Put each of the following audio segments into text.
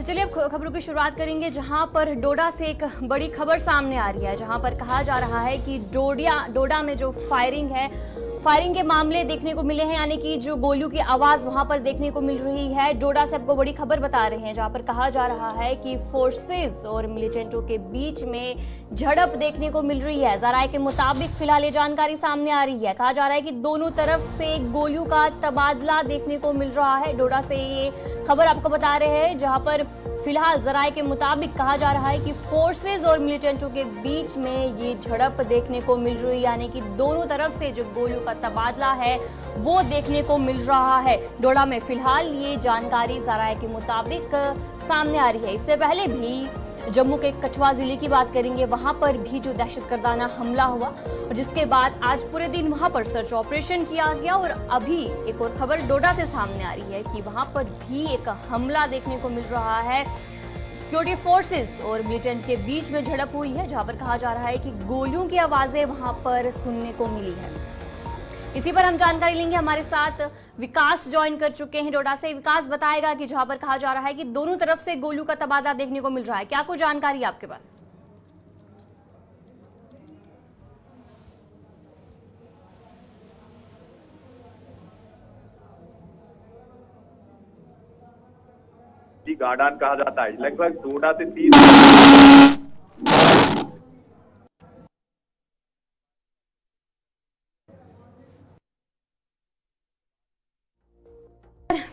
चलिए अब खबरों की शुरुआत करेंगे, जहां पर डोडा से एक बड़ी खबर सामने आ रही है, जहां पर कहा जा रहा है कि डोडा में जो फायरिंग के मामले देखने को मिले हैं, यानी कि जो गोलियों की आवाज वहां पर देखने को मिल रही है। डोडा से आपको बड़ी खबर बता रहे हैं, जहां पर कहा जा रहा है कि फोर्सेस और मिलिटेंटों के बीच में झड़प देखने को मिल रही है। जराये के मुताबिक फिलहाल ये जानकारी सामने आ रही है, कहा जा रहा है कि दोनों तरफ से गोलियों का तबादला देखने को मिल रहा है। डोडा से ये खबर आपको बता रहे हैं, जहां पर फिलहाल जराये के मुताबिक कहा जा रहा है कि फोर्सेस और मिलिटेंटों के बीच में ये झड़प देखने को मिल रही है, यानी कि दोनों तरफ से जो गोलियों का तबादला है वो देखने को मिल रहा है। डोडा में फिलहाल ये जानकारी जराये के मुताबिक सामने आ रही है। इससे पहले भी जम्मू के कठुआ जिले की बात करेंगे, वहां पर भी जो दहशतगर्दाना हमला हुआ और जिसके बाद आज पूरे दिन वहां पर सर्च ऑपरेशन किया गया। और अभी एक और खबर डोडा से सामने आ रही है कि वहां पर भी एक हमला देखने को मिल रहा है। सिक्योरिटी फोर्सेस और मिलिटेंट के बीच में झड़प हुई है, जहां पर कहा जा रहा है कि गोलियों की आवाजें वहां पर सुनने को मिली है। इसी पर हम जानकारी लेंगे, हमारे साथ विकास ज्वाइन कर चुके हैं डोडा से। विकास बताएगा कि जहां पर कहा जा रहा है कि दोनों तरफ से गोलियों का तबादला देखने को मिल रहा है, क्या कोई जानकारी है आपके पास? जी, गार्डन कहा जाता है। लगभग 2 से 3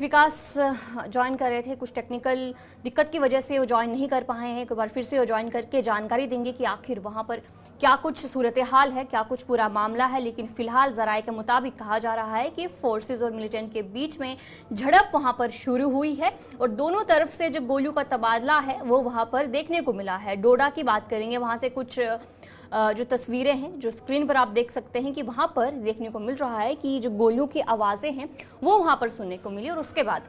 विकास ज्वाइन कर रहे थे, कुछ टेक्निकल दिक्कत की वजह से वो ज्वाइन नहीं कर पाए हैं। एक बार फिर से वो ज्वाइन करके जानकारी देंगे कि आखिर वहां पर क्या कुछ सूरत हाल है, क्या कुछ पूरा मामला है। लेकिन फिलहाल जराये के मुताबिक कहा जा रहा है कि फोर्सेस और मिलिटेंट के बीच में झड़प वहां पर शुरू हुई है और दोनों तरफ से जो गोलियों का तबादला है वो वहां पर देखने को मिला है। डोडा की बात करेंगे, वहां से कुछ जो तस्वीरें हैं जो स्क्रीन पर आप देख सकते हैं कि वहां पर देखने को मिल रहा है कि जो गोलियों की आवाजें हैं वो वहां पर सुनने को मिली। और उसके बाद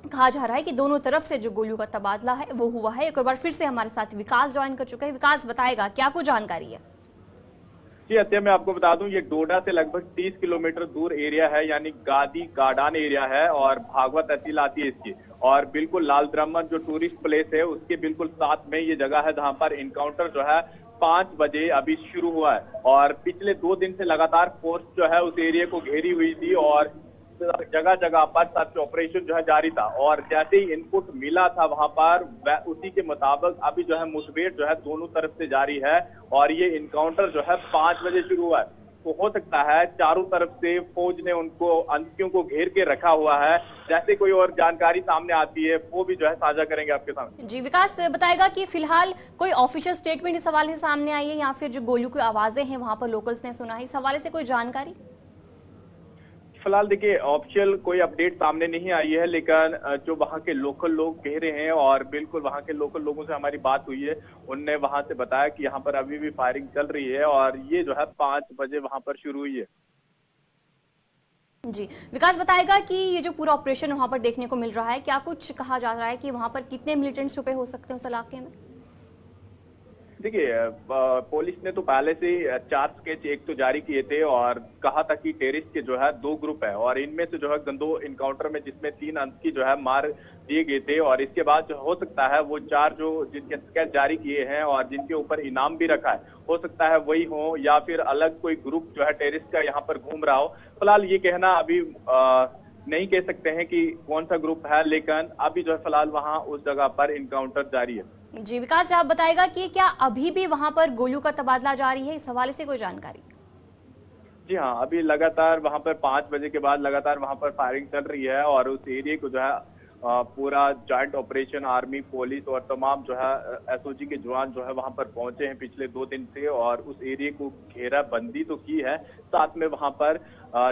कहा जा रहा है कि दोनों तरफ से जो गोलियों का तबादला है वो हुआ है। एक बार फिर से हमारे साथ विकास ज्वाइन कर चुका है। विकास बताएगा क्या कुछ जानकारी है? जी, हत्या मैं आपको बता दूं, ये डोडा से लगभग 30 किलोमीटर दूर एरिया है, यानी गार्डन एरिया है और भागवत तहसील आती है इसकी। और बिल्कुल लाल द्रमन जो टूरिस्ट प्लेस है उसके बिल्कुल साथ में ये जगह है, जहां पर इनकाउंटर जो है 5 बजे अभी शुरू हुआ है। और पिछले 2 दिन से लगातार फोर्स जो है उस एरिया को घेरी हुई थी और जगह जगह पर सर्च ऑपरेशन जो है जारी था। और जैसे ही इनपुट मिला था वहां पर, उसी के मुताबिक अभी जो है मुठभेड़ जो है दोनों तरफ से जारी है। और ये इनकाउंटर जो है 5 बजे शुरू हुआ है। तो हो सकता है चारों तरफ से फौज ने उनको आतंकियों को घेर के रखा हुआ है। जैसे कोई और जानकारी सामने आती है वो भी जो है साझा करेंगे आपके सामने। जी, विकास बताएगा कि फिलहाल कोई ऑफिशियल स्टेटमेंट इस हवाले से सामने आई है या फिर जो गोलियों की आवाजें हैं वहां पर लोकल्स ने सुना है, इस हवाले से कोई जानकारी? फिलहाल देखिए, ऑफिशियल कोई अपडेट सामने नहीं आई है, लेकिन जो वहाँ के लोकल लोग कह रहे हैं और बिल्कुल वहाँ के लोकल लोगों से हमारी बात हुई है, उनने वहाँ से बताया कि यहाँ पर अभी भी फायरिंग चल रही है और ये जो है 5 बजे वहाँ पर शुरू हुई है। जी, विकास बताएगा कि ये जो पूरा ऑपरेशन वहां पर देखने को मिल रहा है, क्या कुछ कहा जा रहा है कि वहां पर कितने मिलिटेंट्स छुपे हो सकते हैं उस इलाके में? देखिए, पुलिस ने तो पहले से 4 स्केच एक तो जारी किए थे और कहा था कि टेररिस्ट के जो है 2 ग्रुप है और इनमें से जो है गंदो इनकाउंटर में जिसमें 3 आतंकी जो है मार दिए गए थे। और इसके बाद जो हो सकता है वो 4 जो जिनके स्केच जारी किए हैं और जिनके ऊपर इनाम भी रखा है, हो सकता है वही हो या फिर अलग कोई ग्रुप जो है टेररिस्ट का यहाँ पर घूम रहा हो। फिलहाल ये कहना अभी नहीं कह सकते हैं कि कौन सा ग्रुप है, लेकिन अभी जो है फिलहाल वहाँ उस जगह पर इनकाउंटर जारी है। जी, विकास आप बताएगा कि क्या अभी भी वहां पर गोलियों का तबादला जारी है, इस हवाले से कोई जानकारी? जी हाँ, अभी लगातार वहां पर 5 बजे के बाद लगातार वहां पर फायरिंग चल रही है और उस एरिया को जो है पूरा जॉइंट ऑपरेशन आर्मी पुलिस और तमाम जो है एसओजी के जवान जो है वहां पर पहुंचे हैं पिछले 2 दिन से और उस एरिया को घेराबंदी तो की है। साथ में वहां पर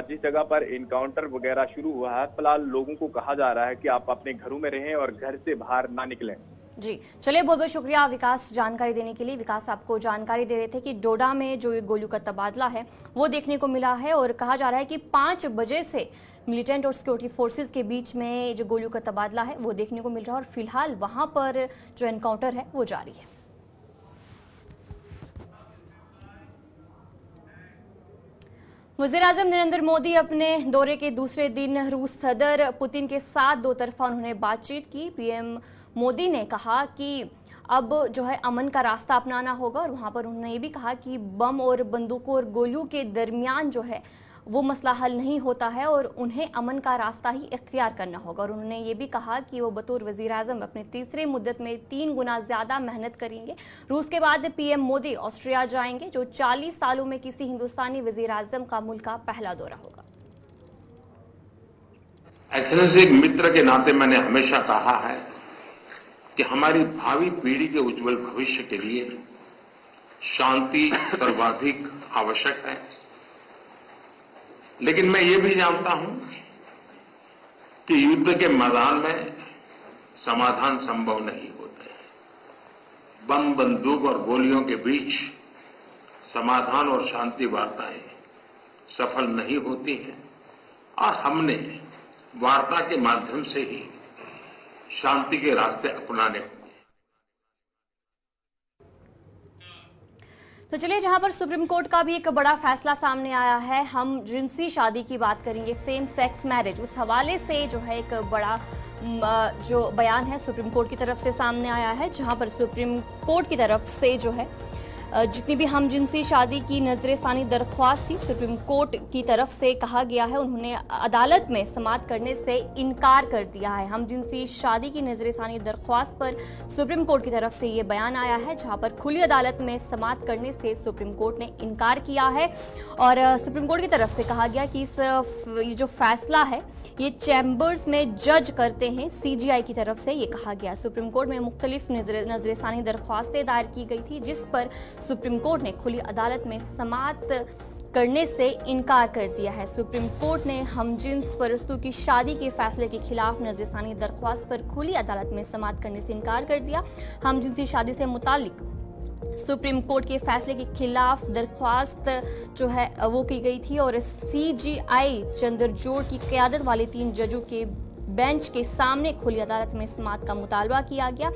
जिस जगह पर इनकाउंटर वगैरह शुरू हुआ है, फिलहाल लोगों को कहा जा रहा है कि आप अपने घरों में रहें और घर से बाहर ना निकलें। जी, चलिए बहुत बहुत शुक्रिया विकास जानकारी देने के लिए। विकास आपको जानकारी दे रहे थे कि डोडा में जो गोलियों का तबादला है वो देखने को मिला है और कहा जा रहा है कि 5 बजे से मिलिटेंट और सिक्योरिटी फोर्सेस के बीच में जो गोलियों का तबादला है वो देखने को मिल रहा है और फिलहाल वहां पर जो एनकाउंटर है वो जारी है। वज़ीर-ए-आज़म नरेंद्र मोदी अपने दौरे के दूसरे दिन रूस सदर पुतिन के साथ 2 तरफा उन्होंने बातचीत की। पीएम मोदी ने कहा कि अब जो है अमन का रास्ता अपनाना होगा, और वहाँ पर उन्होंने ये भी कहा कि बम और बंदूकों और गोलियों के दरमियान जो है वो मसला हल नहीं होता है और उन्हें अमन का रास्ता ही इख्तियार करना होगा। और उन्होंने ये भी कहा कि वो बतौर वज़ीर-ए-आज़म अपने तीसरे मुद्दत में 3 गुना ज़्यादा मेहनत करेंगे। रूस के बाद पीएम मोदी ऑस्ट्रिया जाएंगे, जो 40 सालों में किसी हिंदुस्तानी वज़ीर-ए-आज़म का मुल्क का पहला दौरा होगा। ऐतिहासिक मित्र के नाते मैंने हमेशा कहा है कि हमारी भावी पीढ़ी के उज्जवल भविष्य के लिए शांति सर्वाधिक आवश्यक है, लेकिन मैं ये भी जानता हूं कि युद्ध के मैदान में समाधान संभव नहीं होते। बम बंदूक और गोलियों के बीच समाधान और शांति वार्ताएं सफल नहीं होती हैं, और हमने वार्ता के माध्यम से ही शांति के रास्ते अपनाने होंगे। तो चलिए, जहां पर सुप्रीम कोर्ट का भी एक बड़ा फैसला सामने आया है, हम जिनसी शादी की बात करेंगे, सेम सेक्स मैरिज, उस हवाले से जो है एक बड़ा जो बयान है सुप्रीम कोर्ट की तरफ से सामने आया है, जहां पर सुप्रीम कोर्ट की तरफ से जो है जितनी भी हम जिनसी शादी की नजरसानी दरख्वास्त थी, सुप्रीम कोर्ट की तरफ से कहा गया है, उन्होंने अदालत में समाअत करने से इनकार कर दिया है। हम जिनसी शादी की नजरसानी दरख्वास्त पर सुप्रीम कोर्ट की तरफ से ये बयान आया है, जहां पर खुली अदालत में समाअत करने से सुप्रीम कोर्ट ने इनकार किया है। और सुप्रीम कोर्ट की तरफ से कहा गया कि ये जो फैसला है ये चैम्बर्स में जज करते हैं, सीजीआई की तरफ से ये कहा गया। सुप्रीम कोर्ट में मुख्तलिफ नजरसानी दरख्वास्तें दायर की गई थी, जिस पर सुप्रीम कोर्ट ने खुली अदालत में समाअत करने से इनकार कर दिया है। सुप्रीम कोर्ट ने हमजिन्स परस्तों की शादी के फैसले के खिलाफ नजरसानी दरख्वास्त पर खुली अदालत में समाअत करने से इनकार कर दिया। हमजिन्सी शादी से मुतालिक सुप्रीम कोर्ट के फैसले के खिलाफ दरख्वास्त जो है वो की गई थी, और सीजीआई चंद्रचूड़ की क़यादत वाले 3 जजों के बेंच के सामने खुली अदालत में समाअत का मुतालबा किया गया।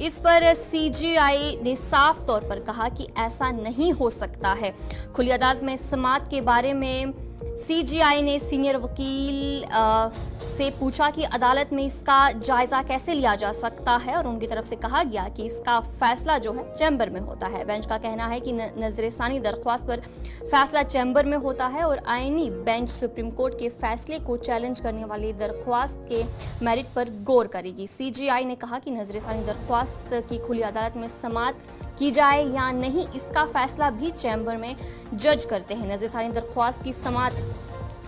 इस पर सीजीआई ने साफ तौर पर कहा कि ऐसा नहीं हो सकता है। खुली अदालत में समाअत के बारे में सीजीआई ने सीनियर वकील से पूछा कि अदालत में इसका जायजा कैसे लिया जा सकता है, और उनकी तरफ से कहा गया कि इसका फैसला जो है चैम्बर में होता है। बेंच का कहना है कि नजरसानी दरख्वास्त पर फैसला चैम्बर में होता है, और आईनी बेंच सुप्रीम कोर्ट के फैसले को चैलेंज करने वाली दरख्वास्त के मेरिट पर गौर करेगी। सीजीआई ने कहा कि नजरसानी दरख्वास्त की खुली अदालत में समाअत की जाए या नहीं, इसका फैसला भी चैम्बर में जज करते हैं। नजरसानी दरख्वास्त की समाअत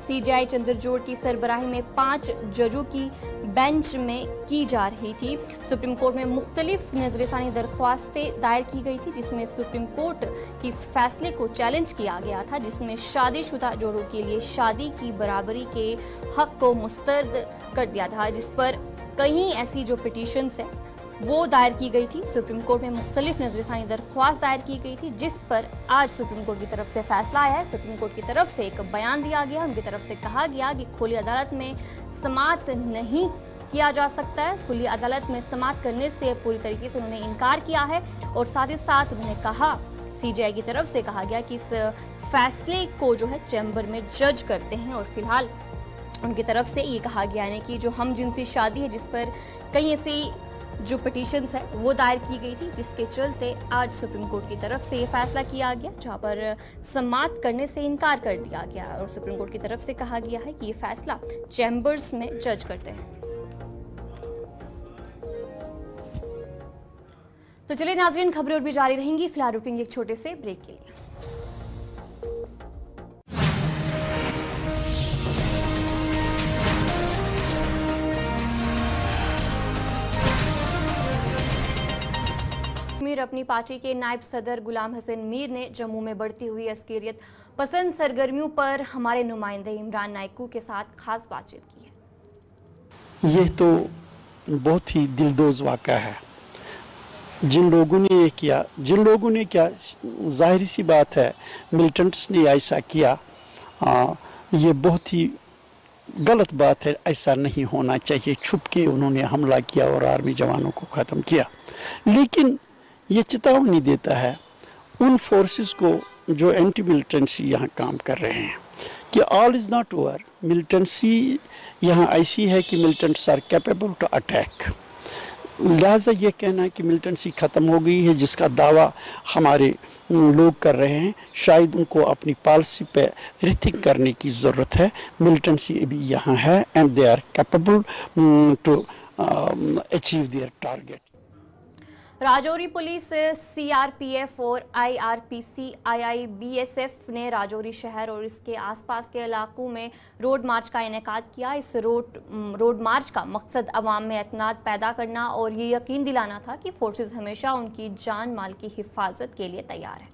सीजीआई चंद्रचूड़ की सरबराही में 5 जजों की बेंच में की जा रही थी। सुप्रीम कोर्ट में मुख्तलिफ नजरसानी दरख्वास्तें दायर की गई थी, जिसमें सुप्रीम कोर्ट के इस फैसले को चैलेंज किया गया था, जिसमें शादीशुदा जोड़ों के लिए शादी की बराबरी के हक को मुस्तरद कर दिया था, जिस पर कई ऐसी जो पिटीशंस है वो दायर की गई थी। सुप्रीम कोर्ट में मुख्तलिफ नजरसानी दरख्वास्त दायर की गई थी, जिस पर आज सुप्रीम कोर्ट की तरफ से फैसला आया है। सुप्रीम कोर्ट की तरफ से एक बयान दिया गया, उनकी तरफ से कहा गया कि खुली अदालत में समाअत नहीं किया जा सकता है। खुली अदालत में समाअत करने से पूरी तरीके से उन्होंने इनकार किया है, और साथ ही साथ उन्होंने कहा, सीजीआई की तरफ से कहा गया कि इस फैसले को जो है चैम्बर में जज करते हैं। और फिलहाल उनकी तरफ से ये कहा गया है कि जो हम जिनसी शादी है, जिस पर कई ऐसी जो पिटीशंस है वो दायर की गई थी, जिसके चलते आज सुप्रीम कोर्ट की तरफ से ये फैसला किया गया, जहां पर समाअत करने से इनकार कर दिया गया, और सुप्रीम कोर्ट की तरफ से कहा गया है कि ये फैसला चैम्बर्स में जज करते हैं। तो चलिए नाज़रीन, खबरें और भी जारी रहेंगी, फिलहाल रुकेंगे एक छोटे से ब्रेक के लिए। अपनी पार्टी के नायब सदर गुलाम हसन मीर ने जम्मू में बढ़ती हुई अस्करियत पसंद सरगर्मियों पर हमारे नुमाइंदे इमरान नायकू के साथ खास बातचीत की है। यह तो बहुत ही दिलदोज वाक़ा है। जिन लोगों ने ये किया, जाहिर सी बात है मिलिटेंट्स ने ऐसा किया, ये बहुत ही गलत बात है। ऐसा नहीं होना चाहिए। छुप के उन्होंने हमला किया और आर्मी जवानों को ख़त्म किया। लेकिन ये चेतावनी देता है उन फोर्सेस को जो एंटी मिलिटेंसी यहाँ काम कर रहे हैं कि all is not over. Militancy यहाँ ऐसी है कि militants are capable to attack. लिहाजा ये कहना कि मिलिटेंसी ख़त्म हो गई है, जिसका दावा हमारे लोग कर रहे हैं, शायद उनको अपनी पॉलिसी पे रिथिंक करने की ज़रूरत है। मिलिटेंसी अभी यहाँ है and they are capable to achieve their target. Rajouri police, CRPF और आईआरपीसी, आईआईबीएसएफ ने राजौरी शहर और इसके आसपास के इलाकों में रोड मार्च का इनेकाद किया। इस रोड मार्च का मकसद अवाम में एतनाद पैदा करना और ये यकीन दिलाना था कि फोर्सेस हमेशा उनकी जान माल की हिफाजत के लिए तैयार है।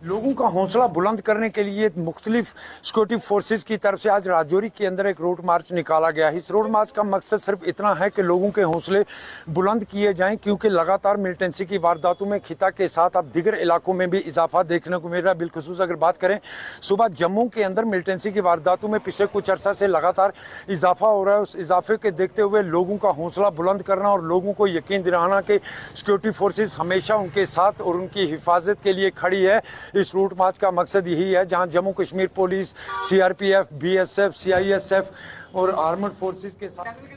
लोगों का हौसला बुलंद करने के लिए मुख्तलिफ सिक्योरिटी फोर्सेज की तरफ से आज राजौरी के अंदर एक रोड मार्च निकाला गया। इस रोड मार्च का मकसद सिर्फ इतना है कि लोगों के हौसले बुलंद किए जाएं, क्योंकि लगातार मिलिटेंसी की वारदातों में खिता के साथ अब दीगर इलाकों में भी इजाफा देखने को मिल रहा है। बिलखुसूस अगर बात करें सुबह जम्मू के अंदर मिलिटेंसी की वारदातों में पिछले कुछ अर्सा से लगातार इजाफा हो रहा है। उस इजाफे के देखते हुए लोगों का हौसला बुलंद करना और लोगों को यकीन दिलाना कि सिक्योरिटी फोर्सेज हमेशा उनके साथ और उनकी हिफाजत के लिए खड़ी है। इस रूट मार्च का मकसद यही है, जहां Jammu Kashmir police, CRPF, BSF, CISF और आर्मड फोर्सेस के साथ।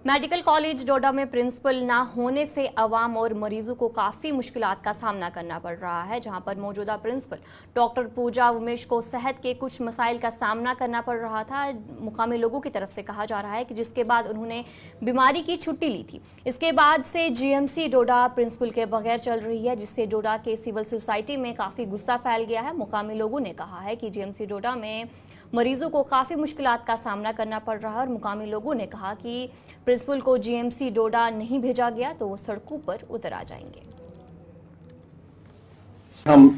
मेडिकल कॉलेज डोडा में प्रिंसिपल ना होने से अवाम और मरीजों को काफ़ी मुश्किलात का सामना करना पड़ रहा है। जहां पर मौजूदा प्रिंसिपल डॉक्टर पूजा उमेश को सेहत के कुछ मसाइल का सामना करना पड़ रहा था। मुकामी लोगों की तरफ से कहा जा रहा है कि जिसके बाद उन्होंने बीमारी की छुट्टी ली थी। इसके बाद से जीएमसी डोडा प्रिंसिपल के बगैर चल रही है, जिससे डोडा के सिविल सोसाइटी में काफ़ी गुस्सा फैल गया है। मुकामी लोगों ने कहा है कि जीएमसी डोडा में मरीजों को काफ़ी मुश्किलात का सामना करना पड़ रहा है और मुकामी लोगों ने कहा कि प्रिंसिपल को जीएमसी डोडा नहीं भेजा गया तो वो सड़कों पर उतर आ जाएंगे। हम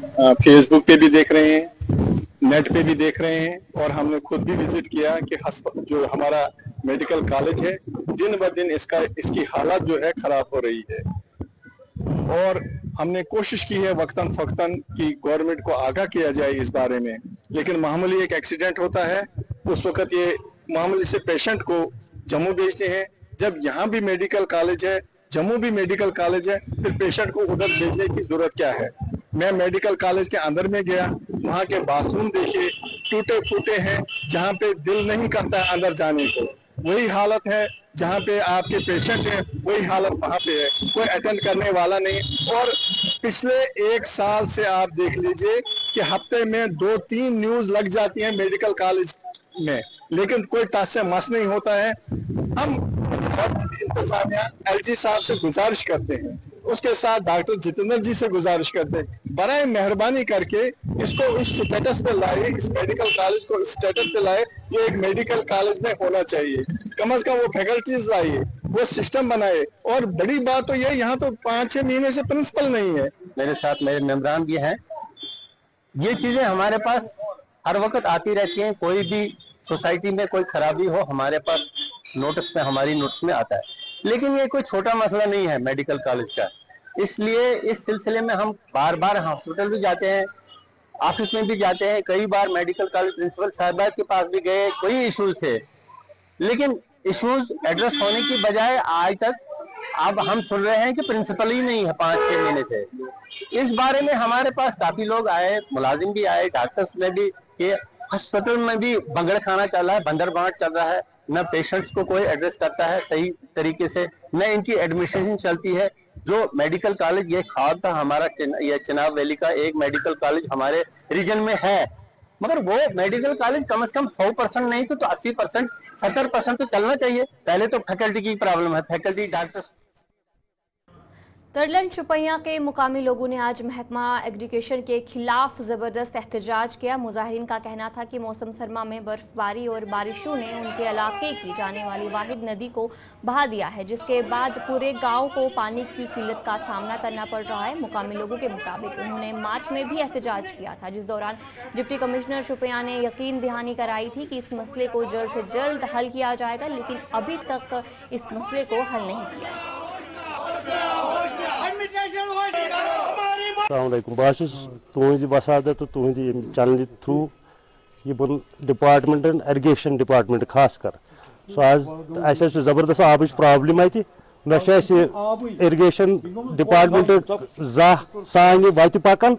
फेसबुक पे भी देख रहे हैं, नेट पे भी देख रहे हैं और हमने खुद भी विजिट किया कि जो हमारा मेडिकल कॉलेज है दिन ब दिन इसकी हालत जो है खराब हो रही है। और हमने कोशिश की है वक्तन फक्तन कि गवर्नमेंट को आगाह किया जाए इस बारे में, लेकिन मामूली एक एक्सीडेंट होता है उस वक्त ये मामूली से पेशेंट को जम्मू भेजते हैं। जब यहाँ भी मेडिकल कॉलेज है, जम्मू भी मेडिकल कॉलेज है, फिर पेशेंट को उधर भेजने की जरूरत क्या है। मैं मेडिकल कॉलेज के अंदर में गया, वहाँ के बाथरूम देखे टूटे फूटे हैं, जहाँ पे दिल नहीं करता है अंदर जाने को। वही हालत है जहाँ पे आपके पेशेंट हैं, वही हालत वहाँ पे है, कोई अटेंड करने वाला नहीं। और पिछले 1 साल से आप देख लीजिए कि हफ्ते में 2-3 न्यूज लग जाती है मेडिकल कॉलेज में, लेकिन कोई टस से मस नहीं होता है। हम इंतजामिया एलजी साहब से गुजारिश करते हैं, उसके साथ डॉक्टर जितेंद्र जी से गुजारिश करते हैं, बराए मेहरबानी करके इसको इस स्टेटस पे लाए, इस मेडिकल कॉलेज को इस स्टेटस पे लाए जो एक मेडिकल कॉलेज में होना चाहिए। कम से कम वो फैकल्टीज लाइए, वो सिस्टम बनाए। और बड़ी बात तो ये, यहाँ तो 5-6 महीने से प्रिंसिपल नहीं है। मेरे साथ मेरे मेंबरान भी हैं। ये चीजें हमारे पास हर वक्त आती रहती हैं। कोई भी सोसाइटी में कोई खराबी हो हमारे पास नोटिस में, हमारी नोटिस में आता है। लेकिन ये कोई छोटा मसला नहीं है मेडिकल कॉलेज का, इसलिए इस सिलसिले में हम बार बार हॉस्पिटल भी जाते हैं, ऑफिस में भी जाते हैं। कई बार मेडिकल कॉलेज प्रिंसिपल साहबा के पास भी गए, कोई इश्यूज थे, लेकिन इश्यूज एड्रेस होने की बजाय आज तक अब हम सुन रहे हैं कि प्रिंसिपल ही नहीं है 5-6 महीने से। इस बारे में हमारे पास काफी लोग आए, मुलाजिम भी आए, डॉक्टर्स में भी, कि हॉस्पिटल में भी बंगड़ खाना चल रहा है, बंदर बांट चल रहा है, न पेशेंट्स को कोई एड्रेस करता है सही तरीके से, न इनकी एडमिनिस्ट्रेशन चलती है। जो मेडिकल कॉलेज ये ख्वाब था हमारा, ये चिनाब वैली का एक मेडिकल कॉलेज हमारे रीजन में है, मगर वो मेडिकल कॉलेज कम से कम 100% नहीं तो 80%, 70% तो चलना चाहिए। पहले तो फैकल्टी की प्रॉब्लम है, फैकल्टी डॉक्टर्स। तरलन शुपैया के मुकामी लोगों ने आज महकमा एग्रीकल्चर के खिलाफ जबरदस्त एहतजाज किया। मुजाहिरीन का कहना था कि मौसम सरमा में बर्फबारी और बारिशों ने उनके इलाके की जाने वाली वाहिद नदी को बहा दिया है, जिसके बाद पूरे गांव को पानी की किल्लत का सामना करना पड़ रहा है। मुकामी लोगों के मुताबिक उन्होंने मार्च में भी एहतजाज किया था, जिस दौरान डिप्टी कमिश्नर शुपैया ने यकीन दहानी कराई थी कि इस मसले को जल्द से जल्द हल किया जाएगा, लेकिन अभी तक इस मसले को हल नहीं किया। बहुत तुज वसादत तो तुद चैनल थ्रू यह बन डिपार्टमेंट इरिगेशन डिपार्टमेंट खास कर सो आज जबरदस्त आब प्रॉब्लम अत ना इरिगेशन डिपार्टमेंट जा सान वत पकान।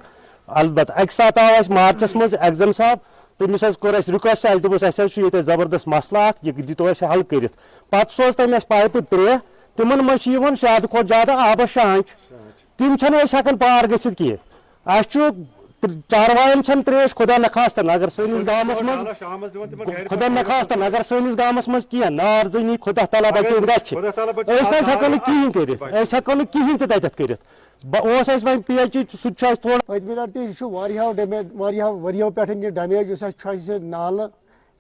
अलबत् अक सात आव मार्चस मज एग्जाम साहब तमिस कोर रिक्वेस्ट दोपस जबरदस्त मसला यह दितो हल कर पे सोज तम पाइप 3 तिमन मज ज्यादा खुद ज्यादा आबस शांच तिम हेकान पार गि कह चारवायन त्रेश खुदा नखास्तन अगर सैनिस गामस मज खुदा नखास्तन अगर सैनिस गामस मज कह नार जनी खुदा तला बचो हेको कहें कर हेको कहें तत कर वन PHE सह थोड़ा पतम लटि वरियो पे डैमेज नाल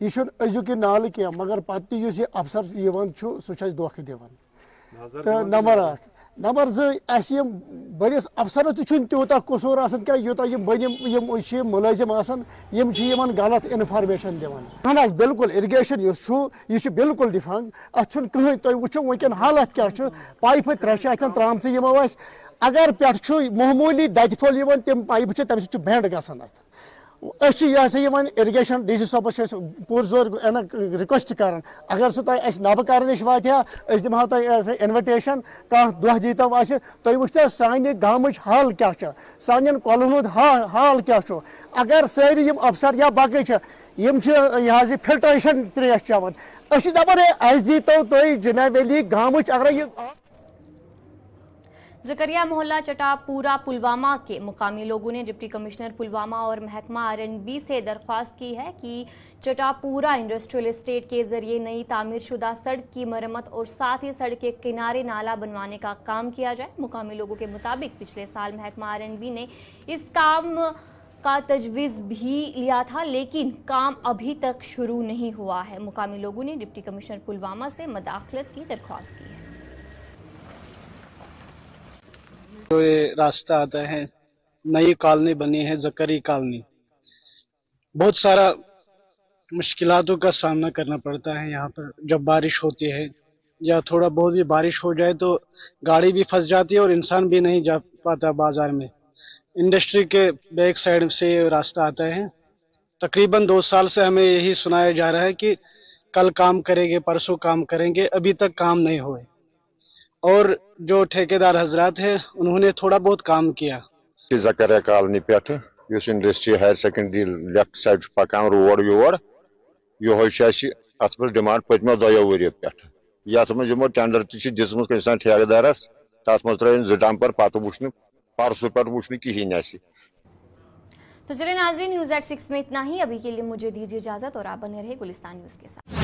यह अजुक नाल कह मगर पे अफसर सह धोखा दिवान तो नंबर 2 बड़िस अफसर तूत कसूर क्या यूता मुलाजिम गलत इन्फॉर्मेशन दिवान बिल्कुल इरिगेशन यह बिल्कुल डिफांग अत कहीं तुम वो वनकन हालत क्या पाइप 3 अतन त्रामच यमो अगर पे मामूली दत फुल तम पाइप तम बेंड गसान यह इरिगेशन DC साहबस पुरजोर रिक्वेस्ट कर अगर सह नब कर वात दिमो इन्विटेशन कह दह दीतो तुम वो सान गाम हाल क्या सान कॉलोन हाल क्या अगर सारी अफसर या बाकी यह फिल्ट्रेशन त्रेश चवान दपान अस दीतो तुम जनाब अली गाम अगर जकरिया मोहल्ला चटापूरा पुलवामा के मुकामी लोगों ने डिप्टी कमिश्नर पुलवामा और महकमा R&B से दरख्वास्त की है कि चटापूरा इंडस्ट्रियल एस्टेट के जरिए नई तामीरशुदा सड़क की मरम्मत और साथ ही सड़क के किनारे नाला बनवाने का काम किया जाए। मुकामी लोगों के मुताबिक पिछले साल महकमा R&B ने इस काम का तजवीज़ भी लिया था, लेकिन काम अभी तक शुरू नहीं हुआ है। मुकामी लोगों ने डिप्टी कमिश्नर पुलवामा से मदाखलत की दरख्वास्त की है। जो ये रास्ता आता है, नई कॉलोनी बनी है जकरी कॉलोनी, बहुत सारा मुश्किलातों का सामना करना पड़ता है यहाँ पर। जब बारिश होती है या थोड़ा बहुत भी बारिश हो जाए तो गाड़ी भी फंस जाती है और इंसान भी नहीं जा पाता बाजार में। इंडस्ट्री के बैक साइड से रास्ता आता है। तकरीबन 2 साल से हमें यही सुनाया जा रहा है कि कल काम करेंगे, परसों काम करेंगे, अभी तक काम नहीं हुए। और जो ठेकेदार हजरात है उन्होंने थोड़ा बहुत काम किया। जकरिया कॉलोनी पे industry higher secondary left side पकान रोड योर यह डिमांड पत्मो 2 वरियो पे ये मो टेंडर दिसमुत ठेकेदारस तथ मज त्रेन 2 डंपर पत वुन परसों पे वुन कहें। तो चलिए नाज़रीन, न्यूज़@6 में इतना ही। अभी के लिए मुझे दीजिए इजाजत और आप बने रहे गुलिस्तान न्यूज़ के साथ।